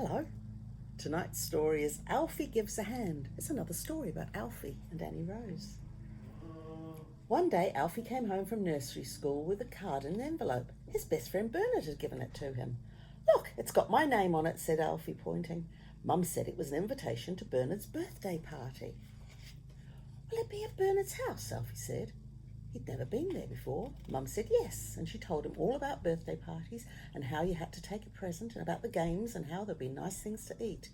Hello. Tonight's story is Alfie Gives a Hand. It's another story about Alfie and Annie Rose. One day, Alfie came home from nursery school with a card in an envelope. His best friend Bernard had given it to him. "Look, it's got my name on it," said Alfie, pointing. Mum said it was an invitation to Bernard's birthday party. "Will it be at Bernard's house?" Alfie said. He'd never been there before. Mum said yes, and she told him all about birthday parties and how you had to take a present and about the games and how there'd be nice things to eat.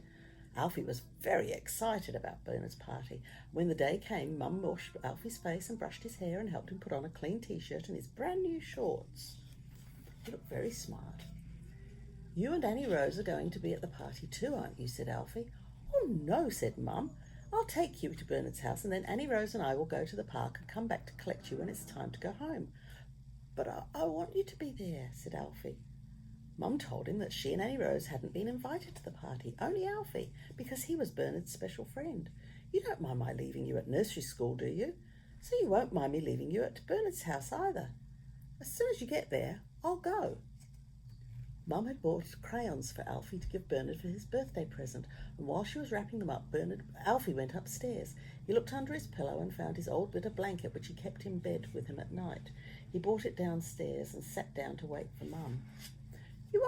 Alfie was very excited about Bernard's party. When the day came, Mum washed Alfie's face and brushed his hair and helped him put on a clean t-shirt and his brand new shorts. He looked very smart. "You and Annie Rose are going to be at the party too, aren't you?" said Alfie. "Oh no," said Mum. "I'll take you to Bernard's house and then Annie Rose and I will go to the park and come back to collect you when it's time to go home." "But I want you to be there," said Alfie. Mum told him that she and Annie Rose hadn't been invited to the party, only Alfie, because he was Bernard's special friend. "You don't mind my leaving you at nursery school, do you? So you won't mind me leaving you at Bernard's house either. As soon as you get there, I'll go." Mum had bought crayons for Alfie to give Bernard for his birthday present, and while she was wrapping them up, Alfie went upstairs. He looked under his pillow and found his old bit of blanket which he kept in bed with him at night. He brought it downstairs and sat down to wait for Mum. You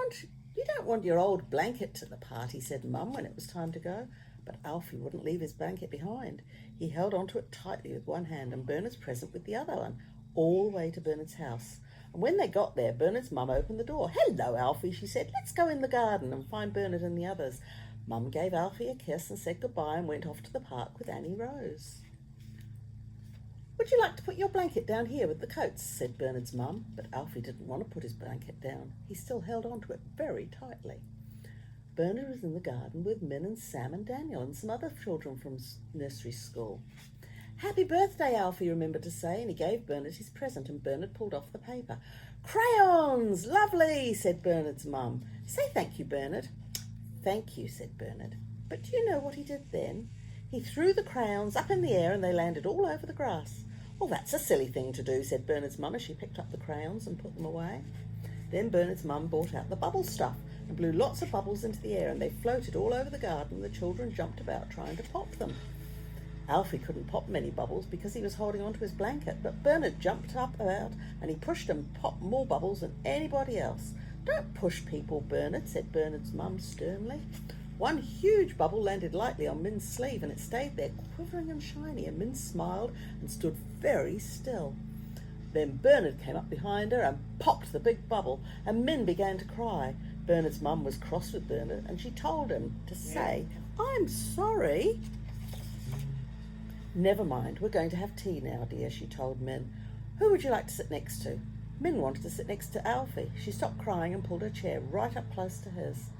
don't want your old blanket to the party," said Mum when it was time to go. But Alfie wouldn't leave his blanket behind. He held onto it tightly with one hand and Bernard's present with the other one, all the way to Bernard's house. And when they got there, Bernard's mum opened the door. "Hello, Alfie," she said. "Let's go in the garden and find Bernard and the others." Mum gave Alfie a kiss and said goodbye and went off to the park with Annie Rose. "Would you like to put your blanket down here with the coats?" said Bernard's mum. But Alfie didn't want to put his blanket down. He still held onto it very tightly. Bernard was in the garden with Min and Sam and Daniel and some other children from nursery school. "Happy birthday," Alfie remembered to say, and he gave Bernard his present, and Bernard pulled off the paper. "Crayons! Lovely," said Bernard's mum. "Say thank you, Bernard." "Thank you," said Bernard. But do you know what he did then? He threw the crayons up in the air and they landed all over the grass. "Oh, that's a silly thing to do," said Bernard's mum as she picked up the crayons and put them away. Then Bernard's mum brought out the bubble stuff and blew lots of bubbles into the air, and they floated all over the garden, and the children jumped about trying to pop them. Alfie couldn't pop many bubbles because he was holding onto his blanket, but Bernard jumped up about and he pushed and popped more bubbles than anybody else. "Don't push people, Bernard," said Bernard's mum sternly. One huge bubble landed lightly on Min's sleeve and it stayed there quivering and shiny, and Min smiled and stood very still. Then Bernard came up behind her and popped the big bubble, and Min began to cry. Bernard's mum was cross with Bernard and she told him to say, "I'm sorry." "Never mind, we're going to have tea now, dear," she told Min. "Who would you like to sit next to?" Min wanted to sit next to Alfie. She stopped crying and pulled her chair right up close to his.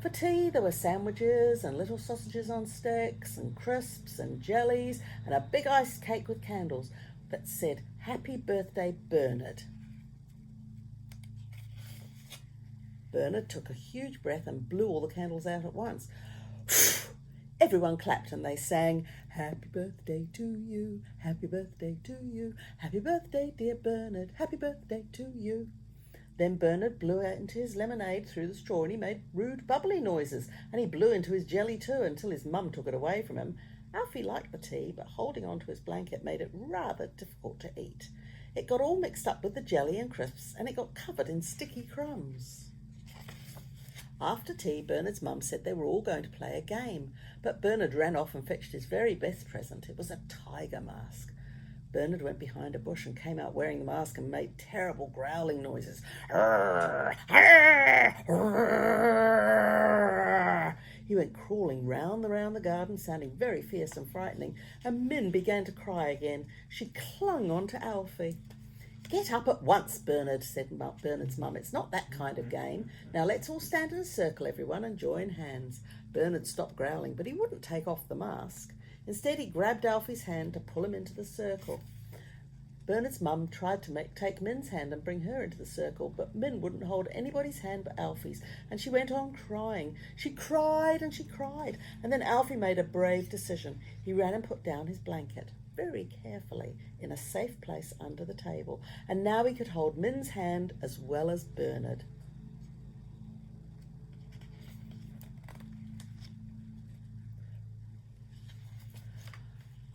For tea there were sandwiches and little sausages on sticks and crisps and jellies and a big iced cake with candles that said, "Happy Birthday, Bernard." Bernard took a huge breath and blew all the candles out at once. Everyone clapped and they sang, "Happy birthday to you, happy birthday to you, happy birthday, dear Bernard, happy birthday to you." Then Bernard blew out into his lemonade through the straw and he made rude bubbly noises, and he blew into his jelly too until his mum took it away from him. Alfie liked the tea, but holding on to his blanket made it rather difficult to eat. It got all mixed up with the jelly and crisps and it got covered in sticky crumbs. After tea, Bernard's mum said they were all going to play a game, but Bernard ran off and fetched his very best present. It was a tiger mask. Bernard went behind a bush and came out wearing the mask and made terrible growling noises. He went crawling round the garden, sounding very fierce and frightening, and Min began to cry again. She clung on to Alfie. "Get up at once, Bernard," said Bernard's mum. "It's not that kind of game. Now let's all stand in a circle, everyone, and join hands." Bernard stopped growling, but he wouldn't take off the mask. Instead, he grabbed Alfie's hand to pull him into the circle. Bernard's mum tried to take Min's hand and bring her into the circle, but Min wouldn't hold anybody's hand but Alfie's, and she went on crying. She cried and she cried, and then Alfie made a brave decision. He ran and put down his blanket very carefully in a safe place under the table, and now he could hold Min's hand as well as Bernard.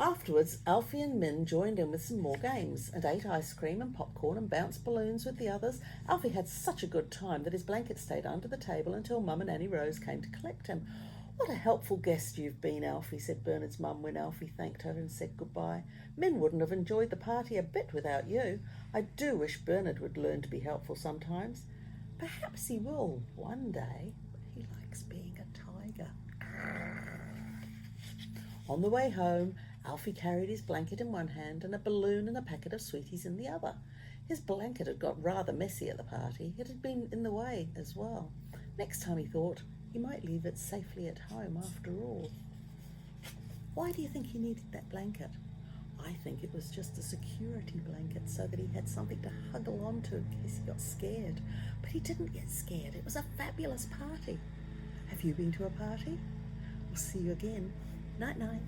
Afterwards, Alfie and Min joined in with some more games and ate ice cream and popcorn and bounced balloons with the others. Alfie had such a good time that his blanket stayed under the table until Mum and Annie Rose came to collect him. "What a helpful guest you've been, Alfie," said Bernard's mum when Alfie thanked her and said goodbye. "Min wouldn't have enjoyed the party a bit without you. I do wish Bernard would learn to be helpful sometimes." "Perhaps he will one day. He likes being a tiger." On the way home, Alfie carried his blanket in one hand and a balloon and a packet of sweeties in the other. His blanket had got rather messy at the party. It had been in the way as well. Next time, he thought, he might leave it safely at home after all. Why do you think he needed that blanket? I think it was just a security blanket so that he had something to huggle onto in case he got scared. But he didn't get scared. It was a fabulous party. Have you been to a party? We'll see you again. Night-night.